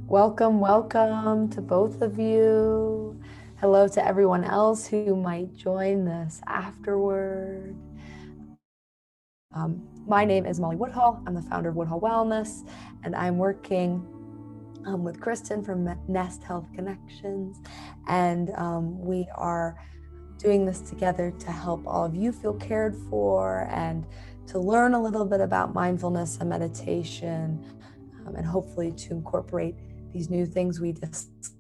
Welcome, welcome to both of you. Hello to everyone else who might join this afterward. My name is Molly Woodhull. I'm the founder of Woodhull Wellness, and I'm working with Kristen from Nest Health Connections. And we are doing this together to help all of you feel cared for and to learn a little bit about mindfulness and meditation, and hopefully to incorporate these new things we discuss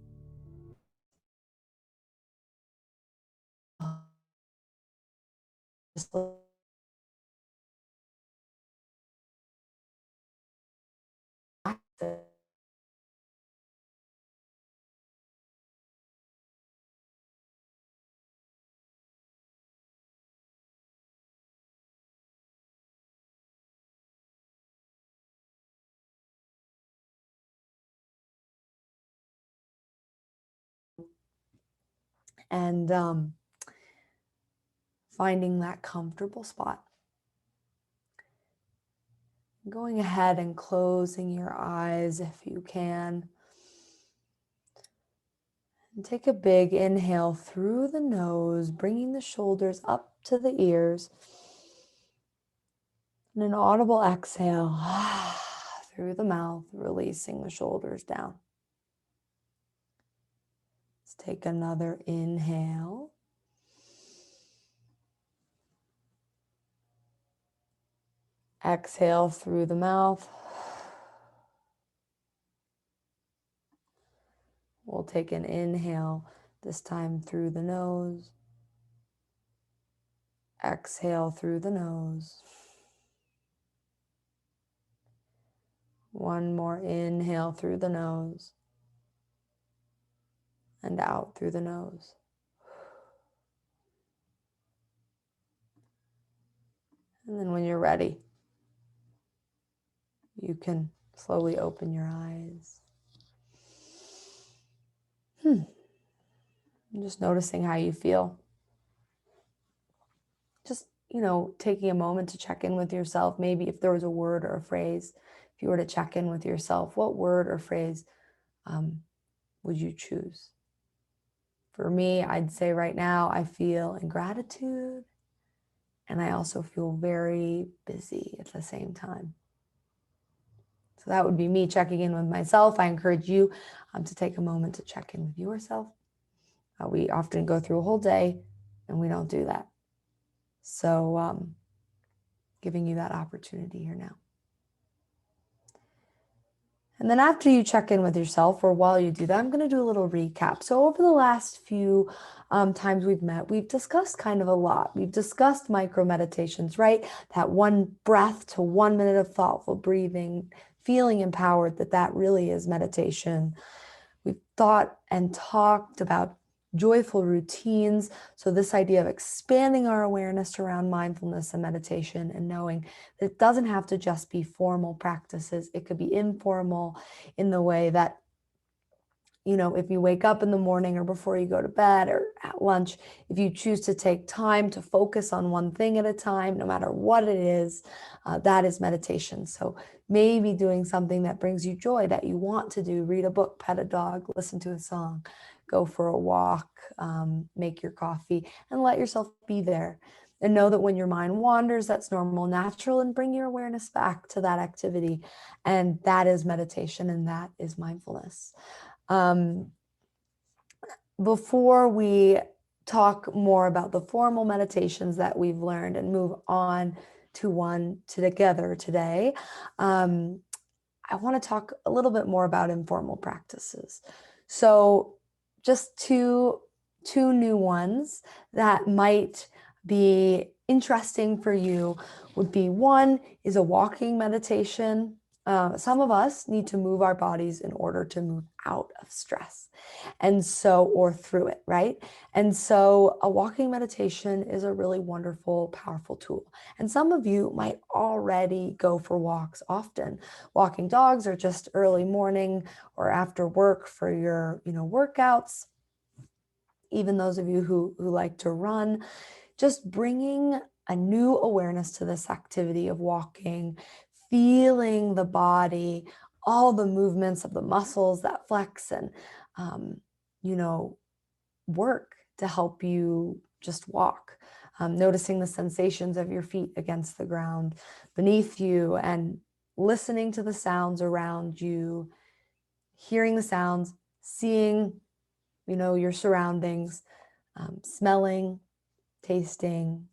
and finding that comfortable spot. Going ahead and closing your eyes if you can. And take a big inhale through the nose, bringing the shoulders up to the ears. And an audible exhale through the mouth, releasing the shoulders down. Let's take another inhale. Exhale through the mouth. We'll take an inhale, this time through the nose. Exhale through the nose. One more inhale through the nose and out through the nose. And then when you're ready, you can slowly open your eyes. Just noticing how you feel. Just, taking a moment to check in with yourself. Maybe if there was a word or a phrase, if you were to check in with yourself, what word or phrase would you choose? For me, I'd say right now, I feel in gratitude, and I also feel very busy at the same time. So that would be me checking in with myself. I encourage you to take a moment to check in with yourself. We often go through a whole day and we don't do that. So giving you that opportunity here now. And then after you check in with yourself, or while you do that, I'm going to do a little recap. So over the last few times we've met, we've discussed kind of a lot. We've discussed micro meditations, right? That 1 breath to 1 minute of thoughtful breathing, feeling empowered, that really is meditation. We've thought and talked about joyful routines. So this idea of expanding our awareness around mindfulness and meditation, and knowing that it doesn't have to just be formal practices. It could be informal in the way that, if you wake up in the morning or before you go to bed or at lunch, if you choose to take time to focus on one thing at a time, no matter what it is, that is meditation. So maybe doing something that brings you joy, that you want to do, read a book, pet a dog, listen to a song, go for a walk, make your coffee, and let yourself be there. And know that when your mind wanders, that's normal, natural, and bring your awareness back to that activity. And that is meditation, and that is mindfulness. Before we talk more about the formal meditations that we've learned and move on to one together today, I want to talk a little bit more about informal practices. So just two new ones that might be interesting for you would be, one is a walking meditation. Some of us need to move our bodies in order to move out of stress, or through it, right? And so a walking meditation is a really wonderful, powerful tool. And some of you might already go for walks often, walking dogs, or just early morning or after work for your, workouts. Even those of you who like to run, just bringing a new awareness to this activity of walking, feeling the body all the movements of the muscles that flex and, you know, work to help you just walk. Noticing the sensations of your feet against the ground beneath you and listening to the sounds around you, hearing the sounds, seeing, your surroundings, smelling, tasting,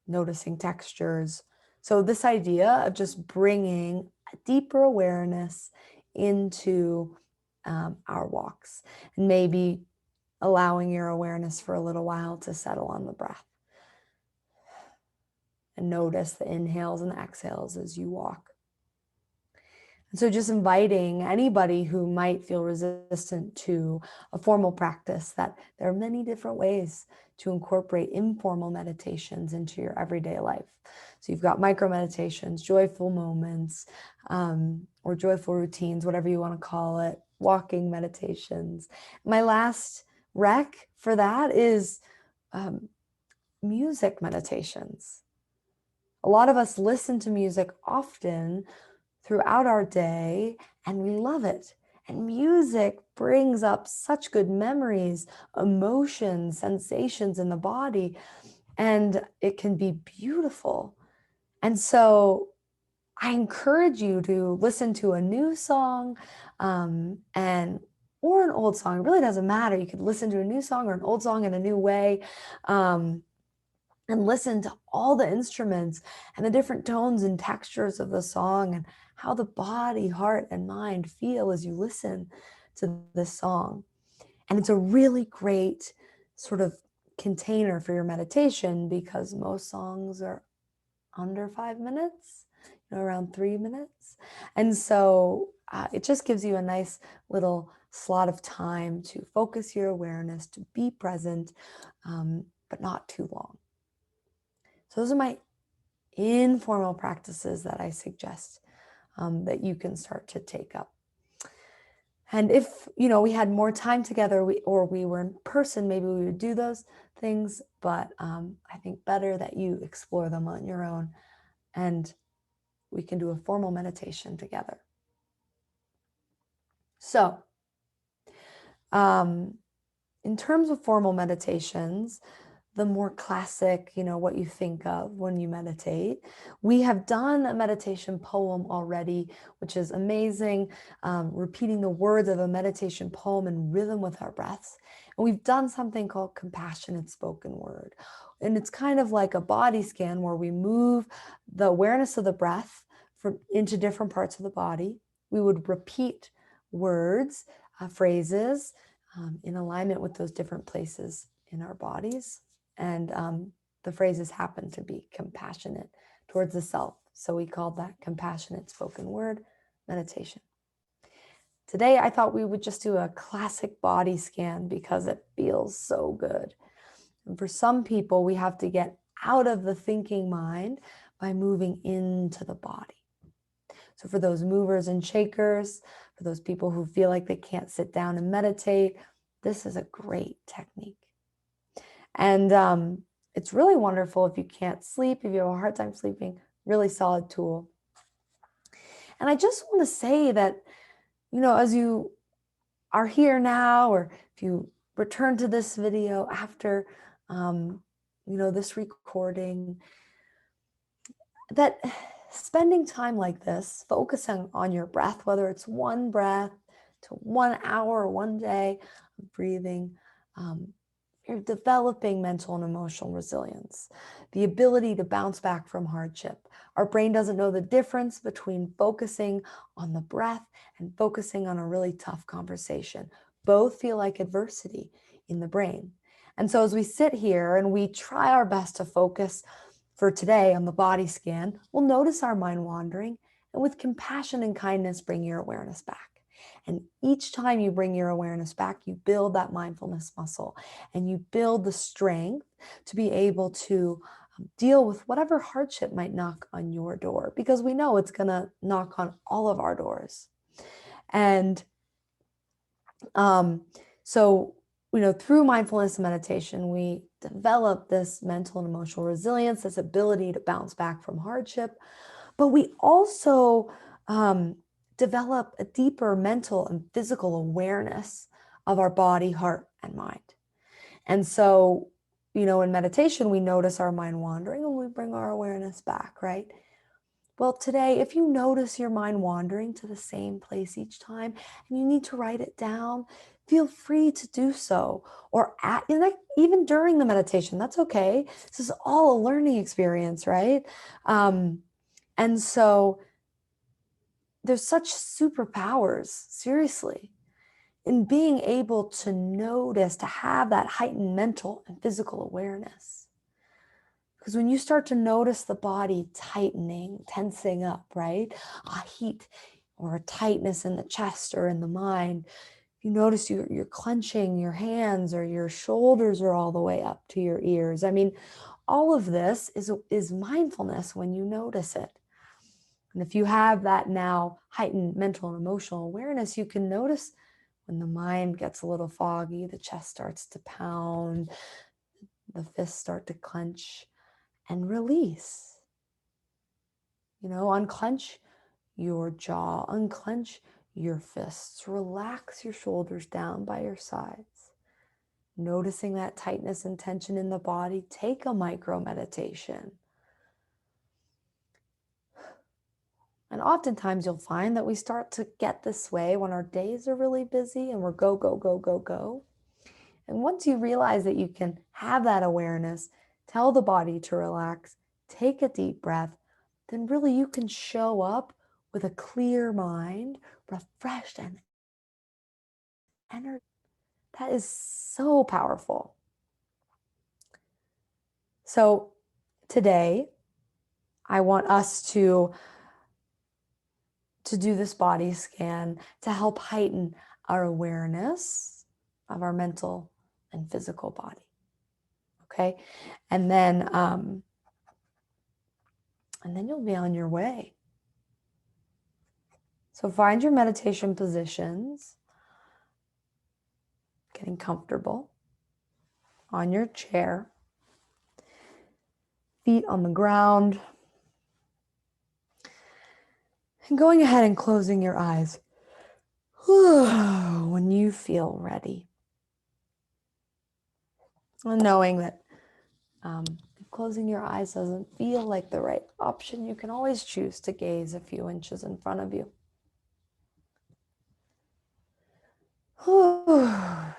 noticing textures. So this idea of just bringing a deeper awareness into our walks, and maybe allowing your awareness for a little while to settle on the breath. And notice the inhales and the exhales as you walk. And so just inviting anybody who might feel resistant to a formal practice, that there are many different ways to incorporate informal meditations into your everyday life. So you've got micro meditations, joyful moments, or joyful routines, whatever you want to call it, walking meditations. My last rec for that is music meditations. A lot of us listen to music often throughout our day, and we love it. And music brings up such good memories, emotions, sensations in the body, and it can be beautiful. And so I encourage you to listen to a new song or an old song. It really doesn't matter. You could listen to a new song or an old song in a new way. And listen to all the instruments and the different tones and textures of the song, and how the body, heart, and mind feel as you listen to this song. And it's a really great sort of container for your meditation, because most songs are under 5 minutes, around 3 minutes. And so it just gives you a nice little slot of time to focus your awareness, to be present, but not too long. So those are my informal practices that I suggest that you can start to take up. And if, we had more time together, or we were in person, maybe we would do those things. But I think better that you explore them on your own, and we can do a formal meditation together. So in terms of formal meditations, the more classic, what you think of when you meditate. We have done a meditation poem already, which is amazing, repeating the words of a meditation poem in rhythm with our breaths. And we've done something called compassionate spoken word. And it's kind of like a body scan where we move the awareness of the breath into different parts of the body. We would repeat words, phrases in alignment with those different places in our bodies. And the phrases happen to be compassionate towards the self. So we called that compassionate spoken word meditation. Today, I thought we would just do a classic body scan because it feels so good. And for some people, we have to get out of the thinking mind by moving into the body. So for those movers and shakers, for those people who feel like they can't sit down and meditate, this is a great technique. And it's really wonderful if you can't sleep, if you have a hard time sleeping, really solid tool. And I just want to say that, as you are here now, or if you return to this video after, this recording, that spending time like this, focusing on your breath, whether it's one breath to 1 hour or one day of breathing, you're developing mental and emotional resilience, the ability to bounce back from hardship. Our brain doesn't know the difference between focusing on the breath and focusing on a really tough conversation. Both feel like adversity in the brain. And so as we sit here and we try our best to focus for today on the body scan, we'll notice our mind wandering, and with compassion and kindness, bring your awareness back. And each time you bring your awareness back, you build that mindfulness muscle, and you build the strength to be able to deal with whatever hardship might knock on your door, because we know it's going to knock on all of our doors. And so, through mindfulness and meditation, we develop this mental and emotional resilience, this ability to bounce back from hardship, but we also develop a deeper mental and physical awareness of our body, heart, and mind. And so, in meditation, we notice our mind wandering and we bring our awareness back, right? Well, today, if you notice your mind wandering to the same place each time and you need to write it down, feel free to do so. Or even during the meditation, that's okay. This is all a learning experience, right? And so there's such superpowers, seriously, in being able to notice, to have that heightened mental and physical awareness. Because when you start to notice the body tightening, tensing up, right? A heat or a tightness in the chest or in the mind, you notice you're clenching your hands or your shoulders are all the way up to your ears. I mean, all of this is mindfulness when you notice it. And if you have that now heightened mental and emotional awareness, you can notice when the mind gets a little foggy, the chest starts to pound, the fists start to clench, and release. Unclench your jaw, unclench your fists, relax your shoulders down by your sides. Noticing that tightness and tension in the body, take a micro meditation. And oftentimes you'll find that we start to get this way when our days are really busy and we're go, go, go, go, go. And once you realize that you can have that awareness, tell the body to relax, take a deep breath, then really you can show up with a clear mind, refreshed and energized. That is so powerful. So today, I want us to do this body scan to help heighten our awareness of our mental and physical body. Okay? And then you'll be on your way. So find your meditation positions, getting comfortable on your chair, feet on the ground, and going ahead and closing your eyes when you feel ready. And knowing that if closing your eyes doesn't feel like the right option, you can always choose to gaze a few inches in front of you.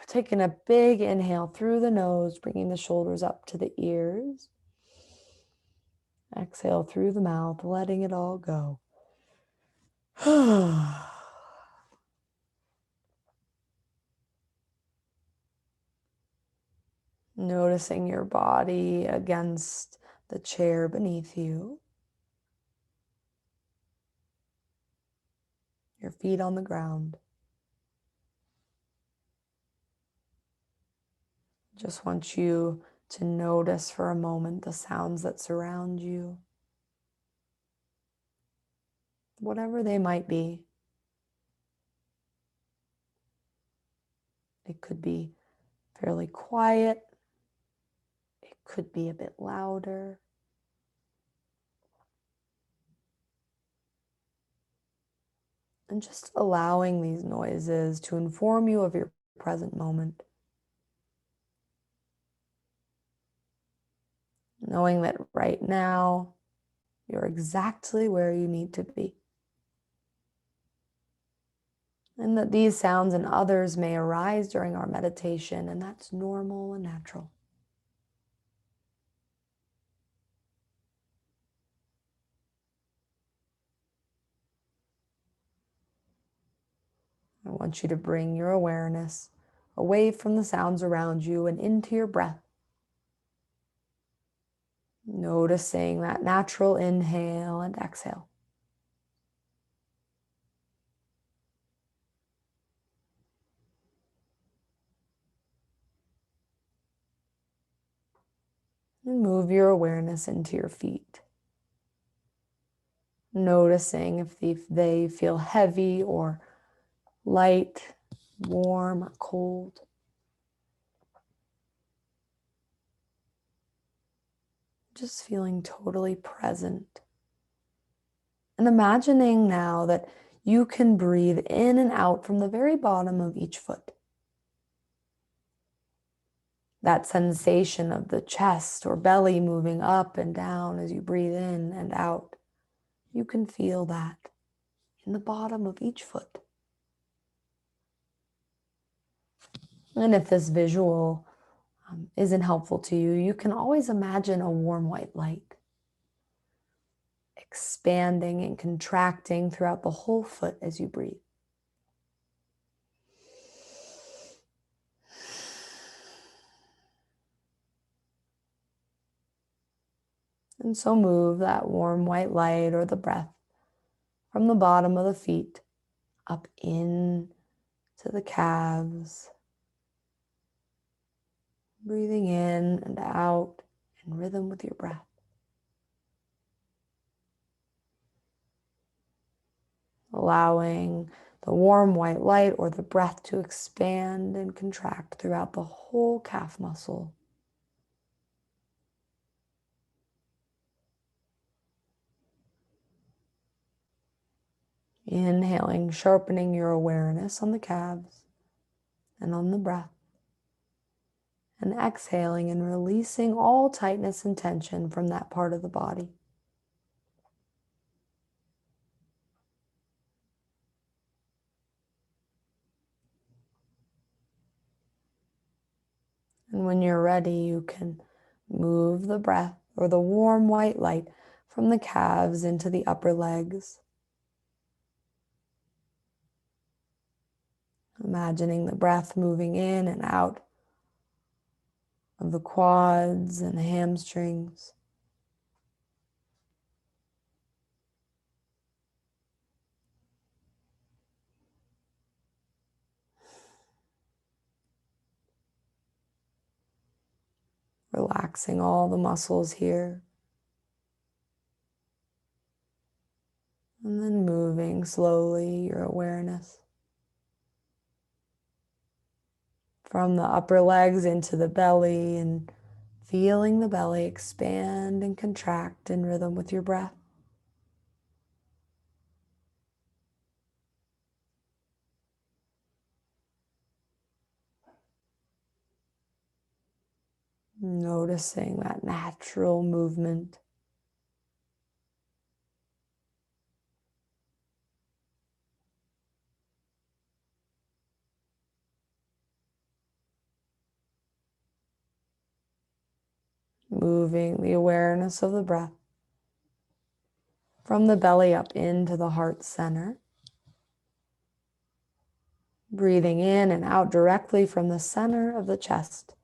Taking a big inhale through the nose, bringing the shoulders up to the ears. Exhale through the mouth, letting it all go. Noticing your body against the chair beneath you. Your feet on the ground. Just want you to notice for a moment the sounds that surround you, whatever they might be. It could be fairly quiet. It could be a bit louder. And just allowing these noises to inform you of your present moment. Knowing that right now, you're exactly where you need to be. And that these sounds and others may arise during our meditation, and that's normal and natural. I want you to bring your awareness away from the sounds around you and into your breath. Noticing that natural inhale and exhale. And move your awareness into your feet. Noticing if they feel heavy or light, warm or cold. Just feeling totally present. And imagining now that you can breathe in and out from the very bottom of each foot. That sensation of the chest or belly moving up and down as you breathe in and out, you can feel that in the bottom of each foot. And if this visual isn't helpful to you, you can always imagine a warm white light expanding and contracting throughout the whole foot as you breathe. And so move that warm white light or the breath from the bottom of the feet up in to the calves, breathing in and out in rhythm with your breath. Allowing the warm white light or the breath to expand and contract throughout the whole calf muscle. Inhaling, sharpening your awareness on the calves and on the breath. And exhaling and releasing all tightness and tension from that part of the body. And when you're ready, you can move the breath or the warm white light from the calves into the upper legs. Imagining the breath moving in and out of the quads and the hamstrings. Relaxing all the muscles here. And then moving slowly your awareness from the upper legs into the belly and feeling the belly expand and contract in rhythm with your breath. Noticing that natural movement. Moving the awareness of the breath from the belly up into the heart center. Breathing in and out directly from the center of the chest.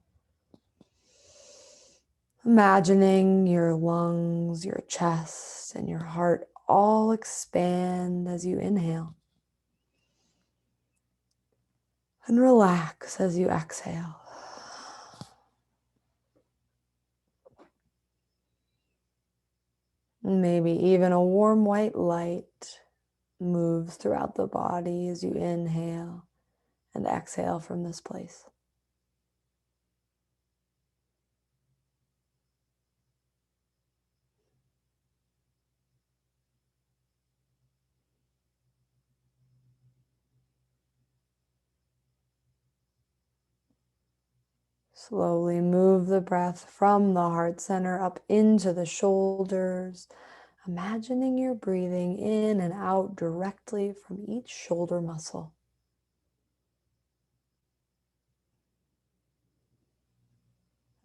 Imagining your lungs, your chest, and your heart all expand as you inhale. And relax as you exhale. Maybe even a warm white light moves throughout the body as you inhale and exhale from this place. Slowly move the breath from the heart center up into the shoulders, imagining you're breathing in and out directly from each shoulder muscle.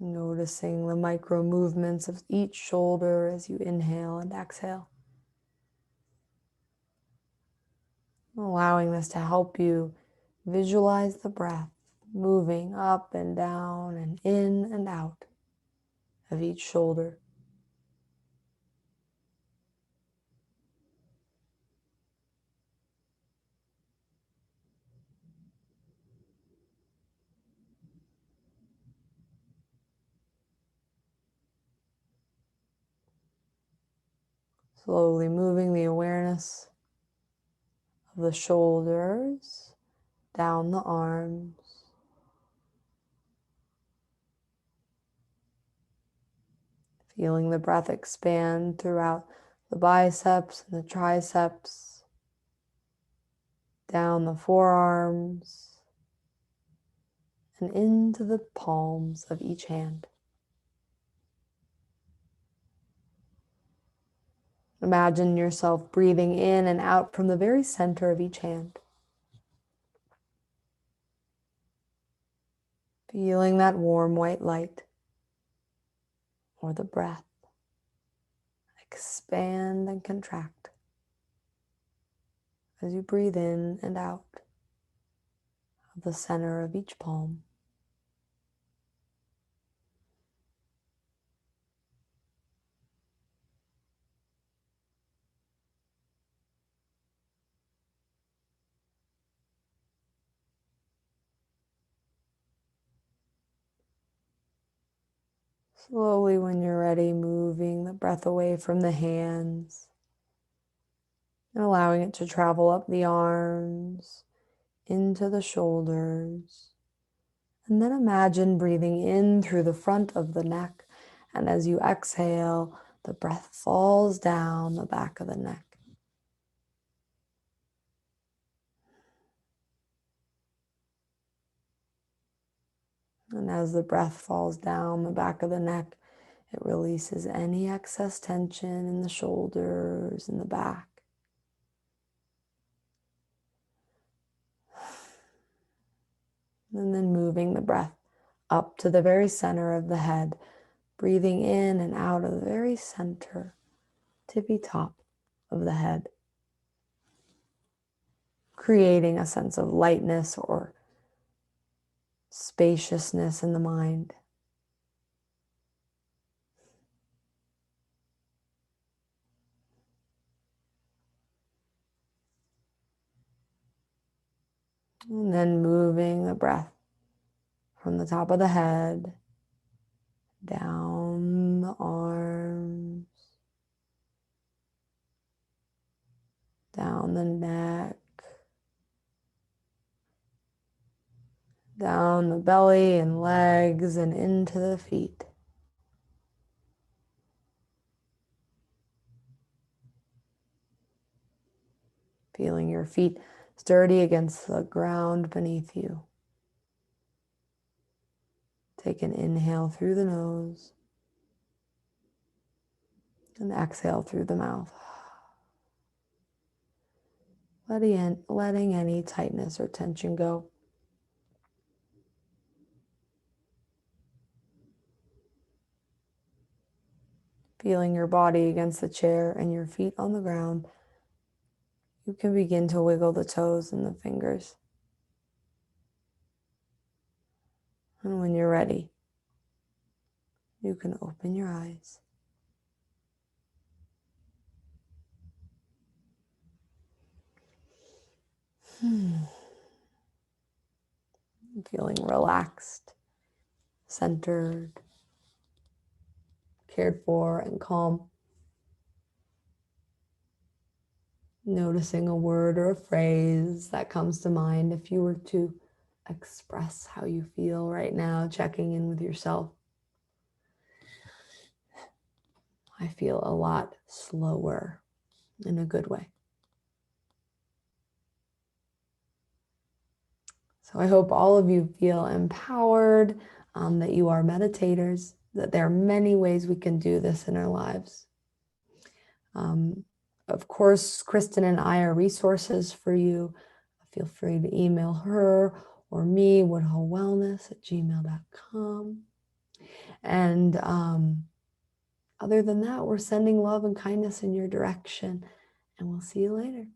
Noticing the micro movements of each shoulder as you inhale and exhale. Allowing this to help you visualize the breath moving up and down and in and out of each shoulder. Slowly moving the awareness of the shoulders, down the arms, feeling the breath expand throughout the biceps and the triceps, down the forearms, and into the palms of each hand. Imagine yourself breathing in and out from the very center of each hand. Feeling that warm white light or the breath expand and contract as you breathe in and out of the center of each palm. Slowly, when you're ready, moving the breath away from the hands and allowing it to travel up the arms, into the shoulders. And then imagine breathing in through the front of the neck. And as you exhale, the breath falls down the back of the neck. And as the breath falls down the back of the neck, it releases any excess tension in the shoulders and the back. And then moving the breath up to the very center of the head, breathing in and out of the very center, tippy top of the head, creating a sense of lightness or spaciousness in the mind. And then moving the breath from the top of the head, down the arms, down the neck, down the belly and legs, and into the feet. Feeling your feet sturdy against the ground beneath you. Take an inhale through the nose and exhale through the mouth. Letting any tightness or tension go. Feeling your body against the chair and your feet on the ground, you can begin to wiggle the toes and the fingers. And when you're ready, you can open your eyes. Feeling relaxed, centered, cared for, and calm. Noticing a word or a phrase that comes to mind if you were to express how you feel right now, checking in with yourself. I feel a lot slower in a good way. So I hope all of you feel empowered, that you are meditators, that there are many ways we can do this in our lives. Of course, Kristen and I are resources for you. Feel free to email her or me, woodhullwellness@gmail.com. And other than that, we're sending love and kindness in your direction, and we'll see you later.